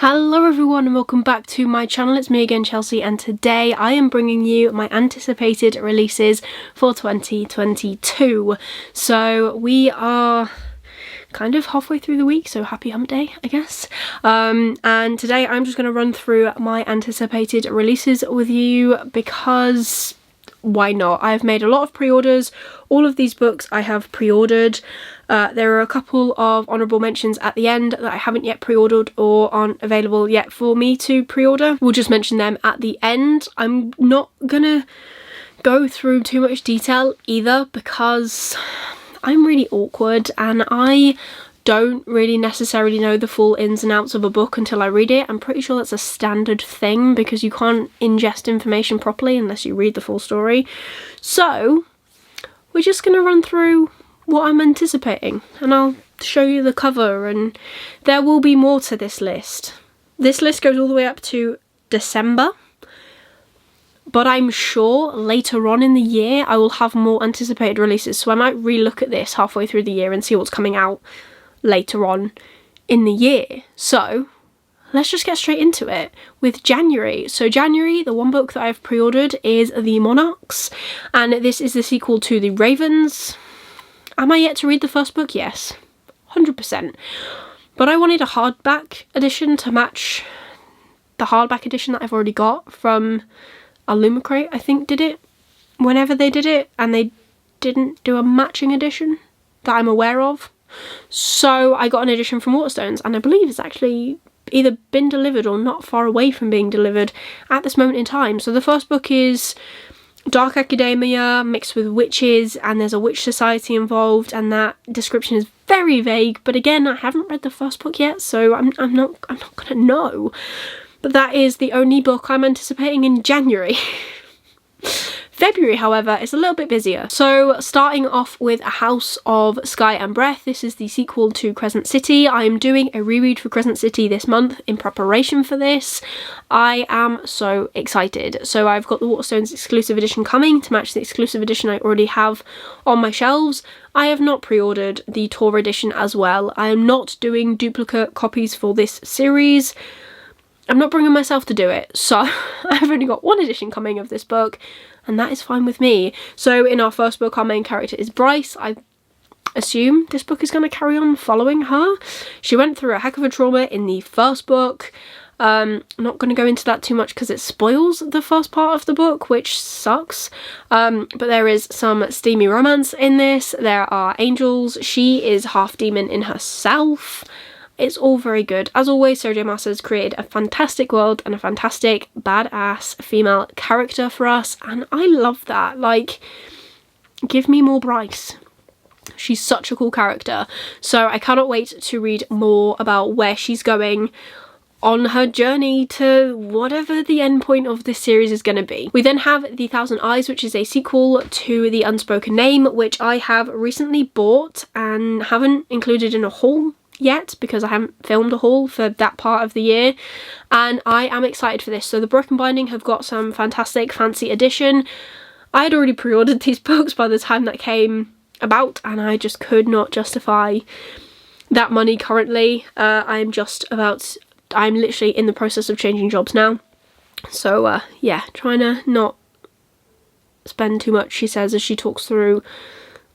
Hello everyone and welcome back to my channel. It's me again, Chelsea, and today I am bringing you my anticipated releases for 2022. So we are kind of halfway through the week, so happy hump day, I guess. And today I'm just going to run through my anticipated releases with you because why not? I've made a lot of pre-orders. All of these books I have pre-ordered. There are a couple of honourable mentions at the end that I haven't yet pre-ordered or aren't available yet for me to pre-order. We'll just mention them at the end. I'm not gonna go through too much detail either because I'm really awkward and I don't really necessarily know the full ins and outs of a book until I read it. I'm pretty sure that's a standard thing because you can't ingest information properly unless you read the full story. So we're just gonna run through what I'm anticipating and I'll show you the cover, and there will be more to this list. This list goes all the way up to December, but I'm sure later on in the year I will have more anticipated releases, so I might re-look at this halfway through the year and see what's coming out later on in the year. So let's just get straight into it with January. So January, the one book that I've pre-ordered is The Monarchs, and this is the sequel to The Ravens. Am I yet to read the first book? Yes, 100%. But I wanted a hardback edition to match the hardback edition that I've already got from Illumicrate, I think, did it whenever they did it, and they didn't do a matching edition that I'm aware of. So I got an edition from Waterstones, and I believe it's actually either been delivered or not far away from being delivered at this moment in time. So the first book is dark academia mixed with witches, and there's a witch society involved, and that description is very vague, but again, I haven't read the first book yet, so I'm not gonna know. But that is the only book I'm anticipating in January. February, however, is a little bit busier. So starting off with A House of Sky and Breath, this is the sequel to Crescent City. I am doing a reread for Crescent City this month in preparation for this. I am so excited. So I've got the Waterstones exclusive edition coming to match the exclusive edition I already have on my shelves. I have not pre-ordered the Tor edition as well. I am not doing duplicate copies for this series. I'm not bringing myself to do it, so I've only got one edition coming of this book, and that is fine with me. So in our first book, our main character is Bryce. I assume this book is going to carry on following her. She went through a heck of a trauma in the first book. I'm not going to go into that too much because it spoils the first part of the book, which sucks. But there is some steamy romance in this. There are angels. She is half demon in herself. It's all very good. As always, Sarah J. Maas has created a fantastic world and a fantastic badass female character for us, and I love that. Like, give me more Bryce. She's such a cool character. So I cannot wait to read more about where she's going on her journey to whatever the end point of this series is going to be. We then have The Thousand Eyes, which is a sequel to The Unspoken Name, which I have recently bought and haven't included in a haul yet because I haven't filmed a haul for that part of the year, and I am excited for this. So the Broken Binding have got some fantastic fancy edition. I had already pre-ordered these books by the time that came about, and I just could not justify that money currently. I'm literally in the process of changing jobs now, so yeah, trying to not spend too much, she says, as she talks through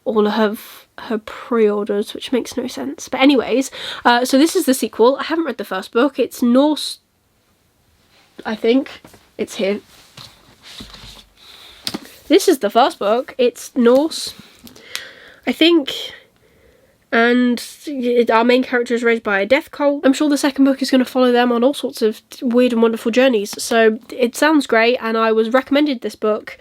all of her pre-orders, which makes no sense. But anyways, so this is the sequel. I haven't read the first book. It's Norse, I think. It's here. This is the first book. It's Norse, I think, and our main character is raised by a death cult. I'm sure the second book is going to follow them on all sorts of weird and wonderful journeys, so it sounds great, and I was recommended this book,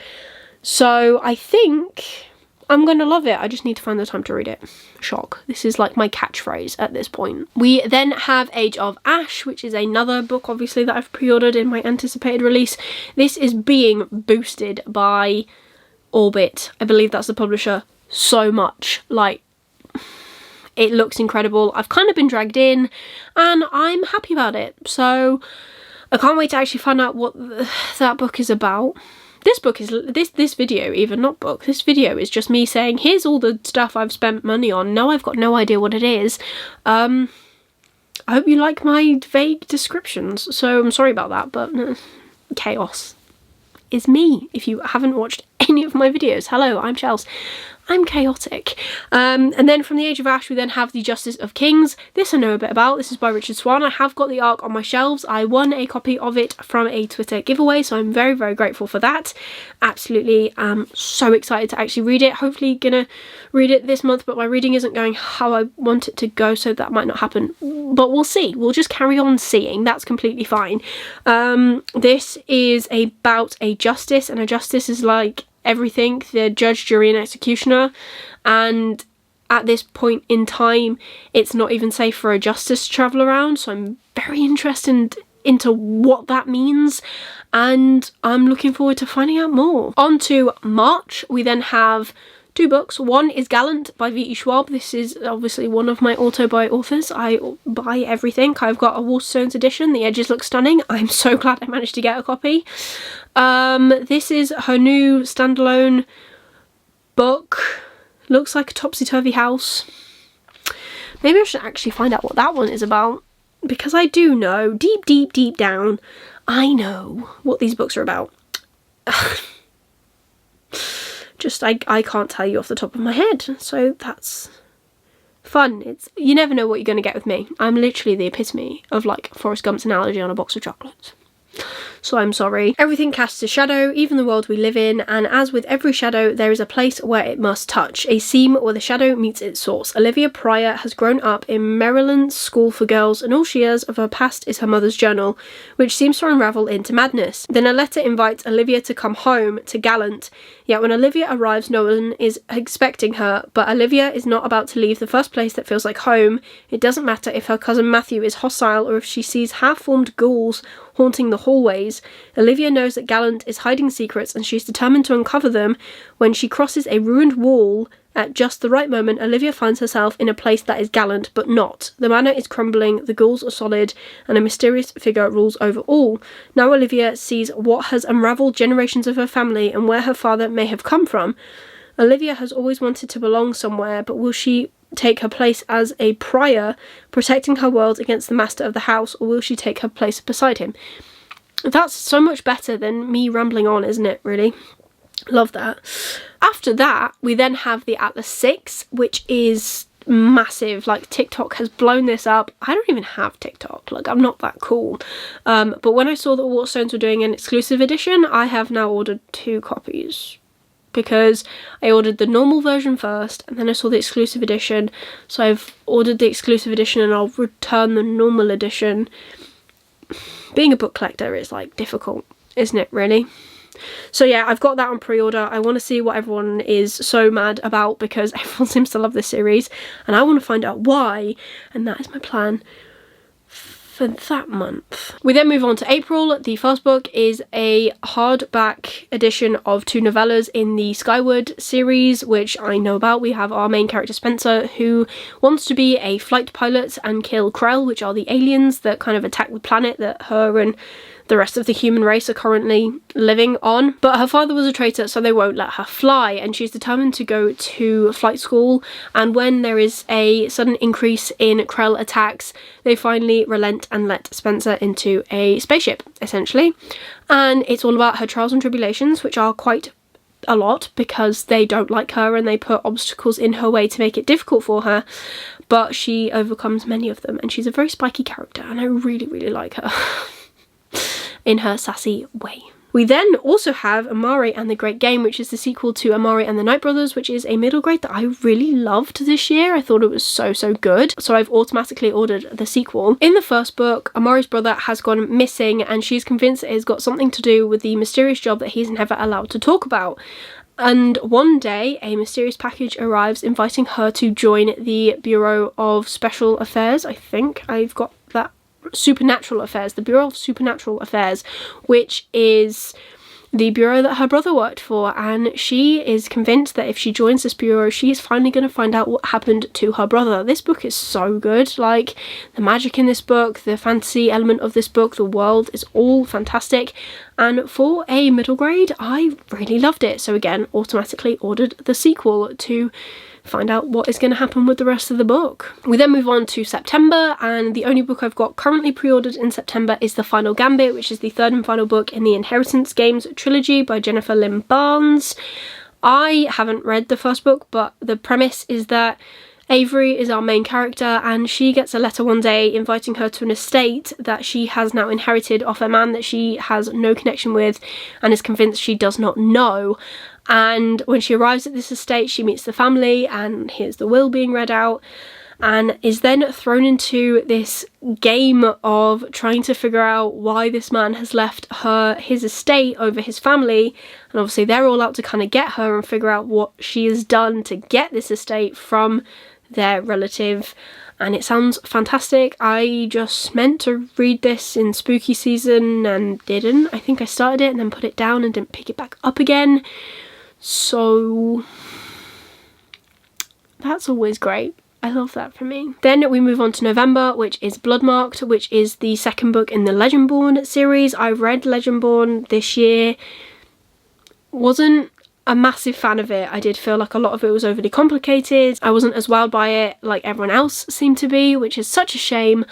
so I think I'm going to love it. I just need to find the time to read it. Shock. This is like my catchphrase at this point. We then have Age of Ash, which is another book, obviously, that I've pre-ordered in my anticipated release. This is being boosted by Orbit. I believe that's the publisher. So much. Like, it looks incredible. I've kind of been dragged in, and I'm happy about it. So I can't wait to actually find out what that book is about. This book is, this video even, not book, this video is just me saying, here's all the stuff I've spent money on. No, I've got no idea what it is. I hope you like my vague descriptions. So I'm sorry about that, but chaos is me. If you haven't watched any of my videos, hello, I'm Chels. I'm chaotic. And then from the Age of Ash, we then have the Justice of Kings. This I know a bit about. This is by Richard Swan. I have got the arc on my shelves. I won a copy of it from a Twitter giveaway, so I'm very, very grateful for that. Absolutely so excited to actually read it. Hopefully gonna read it this month, but my reading isn't going how I want it to go, so that might not happen. But we'll see. We'll just carry on seeing. That's completely fine. This is about a justice, and a justice is like everything, the judge, jury and executioner, and at this point in time it's not even safe for a justice to travel around, so I'm very interested into what that means, and I'm looking forward to finding out more. On to March, we then have 2 books. One is Gallant by V.E. Schwab. This is obviously one of my auto-buy authors. I buy everything. I've got a Waterstones edition. The edges look stunning. I'm so glad I managed to get a copy. This is her new standalone book. Looks like a topsy-turvy house. Maybe I should actually find out what that one is about, because I do know, deep, deep, deep down, I know what these books are about. Just I can't tell you off the top of my head, so that's fun. You never know what you're going to get with me. I'm literally the epitome of like Forrest Gump's analogy on a box of chocolates. So I'm sorry. Everything casts a shadow, even the world we live in, and as with every shadow, there is a place where it must touch, a seam where the shadow meets its source. Olivia Pryor has grown up in Maryland's school for girls, and all she has of her past is her mother's journal, which seems to unravel into madness. Then a letter invites Olivia to come home to Gallant, yet when Olivia arrives, no one is expecting her, but Olivia is not about to leave the first place that feels like home. It doesn't matter if her cousin Matthew is hostile or if she sees half-formed ghouls haunting the hallways. Olivia knows that Gallant is hiding secrets, and she's determined to uncover them. When she crosses a ruined wall at just the right moment, Olivia finds herself in a place that is Gallant, but not. The manor is crumbling, the ghouls are solid, and a mysterious figure rules over all. Now Olivia sees what has unravelled generations of her family and where her father may have come from. Olivia has always wanted to belong somewhere, but will she take her place as a Pryor, protecting her world against the master of the house, or will she take her place beside him? That's so much better than me rambling on, isn't it, really? Love that. After that, we then have the Atlas 6, which is massive. Like, TikTok has blown this up. I don't even have TikTok. Like, I'm not that cool. But when I saw that Waterstones were doing an exclusive edition, I have now ordered 2 copies. Because I ordered the normal version first, and then I saw the exclusive edition. So I've ordered the exclusive edition, and I'll return the normal edition. Being a book collector is, like, difficult, isn't it, really? So yeah, I've got that on pre-order. I want to see what everyone is so mad about, because everyone seems to love this series, and I want to find out why, and that is my plan for that month. We then move on to April. The first book is a hardback edition of 2 novellas in the Skyward series, which I know about. We have our main character Spencer, who wants to be a flight pilot and kill Krell, which are the aliens that kind of attack the planet that her and the rest of the human race are currently living on. But her father was a traitor, so they won't let her fly, and she's determined to go to flight school. And when there is a sudden increase in Krell attacks, they finally relent and let Spencer into a spaceship, essentially. And it's all about her trials and tribulations, which are quite a lot, because they don't like her and they put obstacles in her way to make it difficult for her. But she overcomes many of them, and she's a very spiky character, and I really, really like her. In her sassy way. We then also have Amari and the Great Game, which is the sequel to Amari and the Night Brothers, which is a middle grade that I really loved this year. I thought it was so, so good. So I've automatically ordered the sequel. In the first book, Amari's brother has gone missing, and she's convinced it has got something to do with the mysterious job that he's never allowed to talk about. And one day, a mysterious package arrives inviting her to join the Bureau of Special Affairs. I think I've got that. Supernatural Affairs, the Bureau of Supernatural Affairs, which is the bureau that her brother worked for, and she is convinced that if she joins this bureau, she is finally going to find out what happened to her brother. This book is so good. Like, the magic in this book, the fantasy element of this book, the world is all fantastic, and for a middle grade, I really loved it. So again, automatically ordered the sequel to find out what is going to happen with the rest of the book. We then move on to September, and the only book I've got currently pre-ordered in September is The Final Gambit, which is the third and final book in the Inheritance Games trilogy by Jennifer Lynn Barnes. I haven't read the first book, but the premise is that Avery is our main character, and she gets a letter one day inviting her to an estate that she has now inherited off a man that she has no connection with and is convinced she does not know. And when she arrives at this estate, she meets the family and hears the will being read out, and is then thrown into this game of trying to figure out why this man has left her his estate over his family. And obviously they're all out to kind of get her and figure out what she has done to get this estate from their relative. And it sounds fantastic. I just meant to read this in spooky season and didn't. I think I started it and then put it down and didn't pick it back up again. So that's always great. I love that for me. Then we move on to November, which is Bloodmarked, which is the second book in the Legendborn series. I read Legendborn this year. Wasn't a massive fan of it. I did feel like a lot of it was overly complicated. I wasn't as wowed by it like everyone else seemed to be, which is such a shame,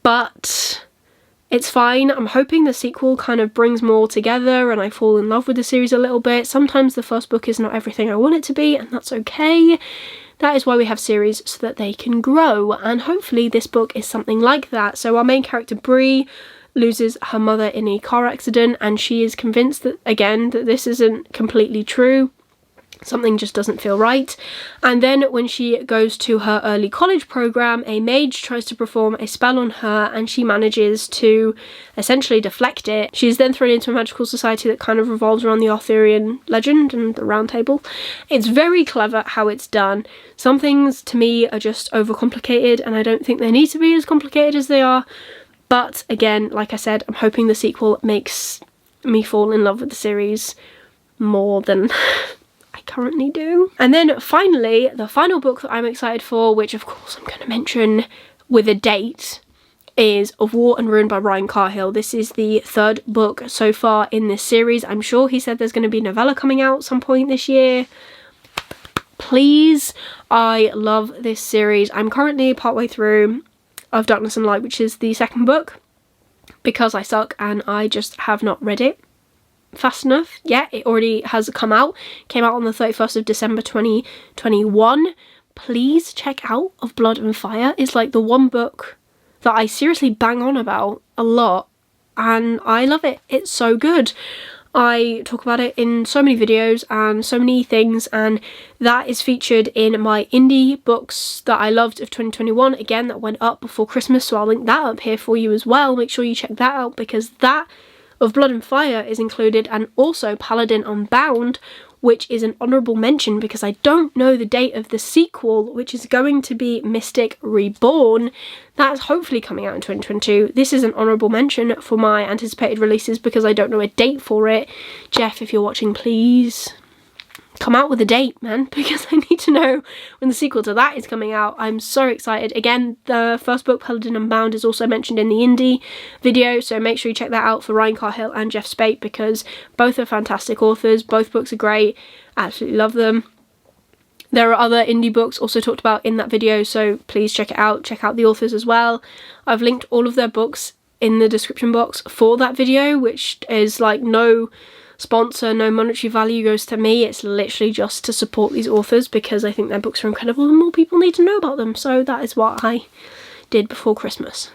but it's fine. I'm hoping the sequel kind of brings more together and I fall in love with the series a little bit. Sometimes the first book is not everything I want it to be, and that's okay. That is why we have series, so that they can grow, and hopefully this book is something like that. So our main character Bree loses her mother in a car accident, and she is convinced that, again, that this isn't completely true. Something just doesn't feel right. And then when she goes to her early college program, a mage tries to perform a spell on her and she manages to essentially deflect it. She is then thrown into a magical society that kind of revolves around the Arthurian legend and the Round Table. It's very clever how it's done. Some things to me are just overcomplicated, and I don't think they need to be as complicated as they are. But again, like I said, I'm hoping the sequel makes me fall in love with the series more than I currently do. And then finally, the final book that I'm excited for, which of course I'm going to mention with a date, is Of War and Ruin by Ryan Carhill. This is the third book so far in this series. I'm sure he said there's going to be a novella coming out some point this year. Please, I love this series. I'm currently partway through Of Darkness and Light, which is the second book, because I suck and I just have not read it fast enough. Yeah, it already has come out. Came out on the 31st of December 2021. Please check out Of Blood and Fire. It's like the one book that I seriously bang on about a lot, and I love it. It's so good. I talk about it in so many videos and so many things, and that is featured in my indie books that I loved of 2021. Again, that went up before Christmas, so I'll link that up here for you as well. Make sure you check that out, because that Of Blood and Fire is included, and also Paladin Unbound, which is an honourable mention because I don't know the date of the sequel, which is going to be Mystic Reborn. That's hopefully coming out in 2022. This is an honourable mention for my anticipated releases because I don't know a date for it. Jeff, if you're watching, please come out with a date, man, because I need to know when the sequel to that is coming out. I'm so excited. Again, the first book, Paladin Unbound, is also mentioned in the indie video, so make sure you check that out for Ryan Carhill and Jeff Spate, because both are fantastic authors. Both books are great. Absolutely love them. There are other indie books also talked about in that video, so please check it out. Check out the authors as well. I've linked all of their books in the description box for that video, which is like no sponsor, no monetary value goes to me. It's literally just to support these authors because I think their books are incredible and more people need to know about them. So that is what I did before Christmas.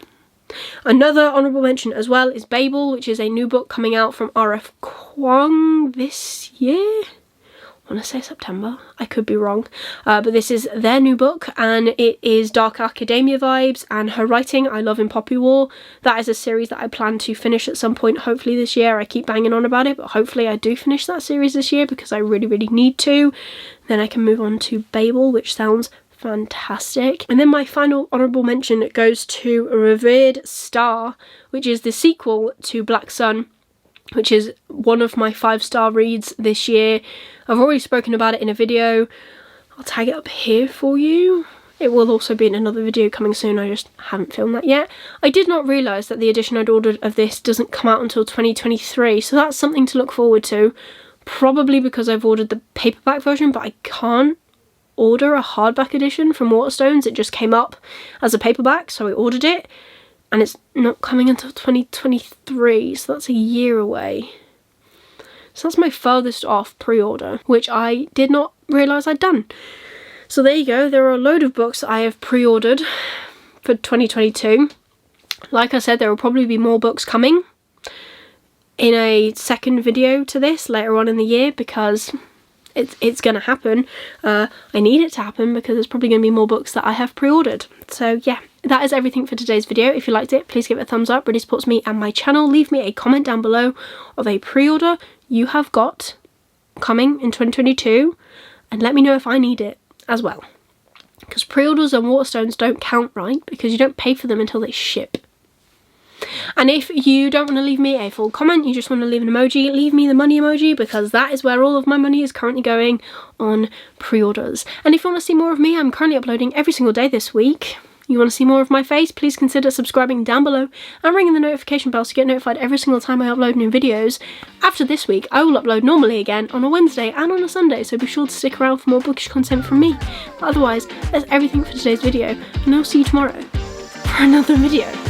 Another honourable mention as well is Babel, which is a new book coming out from R.F. Kuang this year. I want to say September, I could be wrong, but this is their new book, and it is dark academia vibes, and her writing I love in Poppy War. That is a series that I plan to finish at some point, hopefully this year. I keep banging on about it, but hopefully I do finish that series this year because I really need to. Then I can move on to Babel, which sounds fantastic. And then my final honourable mention goes to Revered Star, which is the sequel to Black Sun, which is one of my 5-star reads this year. I've already spoken about it in a video. I'll tag it up here for you. It will also be in another video coming soon. I just haven't filmed that yet. I did not realise that the edition I'd ordered of this doesn't come out until 2023, so that's something to look forward to. Probably because I've ordered the paperback version, but I can't order a hardback edition from Waterstones. It just came up as a paperback, so I ordered it, and it's not coming until 2023, so that's a year away. So that's my furthest off pre-order, which I did not realise I'd done. So there you go, there are a load of books that I have pre-ordered for 2022. Like I said, there will probably be more books coming in a second video to this later on in the year, because it's going to happen. I need it to happen because there's probably going to be more books that I have pre-ordered. So yeah, that is everything for today's video. If you liked it, please give it a thumbs up. Really supports me and my channel. Leave me a comment down below of a pre-order you have got coming in 2022, and let me know if I need it as well. Because pre-orders on Waterstones don't count, right? Because you don't pay for them until they ship. And if you don't want to leave me a full comment, you just want to leave an emoji, leave me the money emoji, because that is where all of my money is currently going, on pre-orders. And if you want to see more of me, I'm currently uploading every single day this week. You want to see more of my face, please consider subscribing down below and ringing the notification bell to get notified every single time I upload new videos. After this week, I will upload normally again on a Wednesday and on a Sunday, so be sure to stick around for more bookish content from me. But otherwise, that's everything for today's video, and I'll see you tomorrow for another video.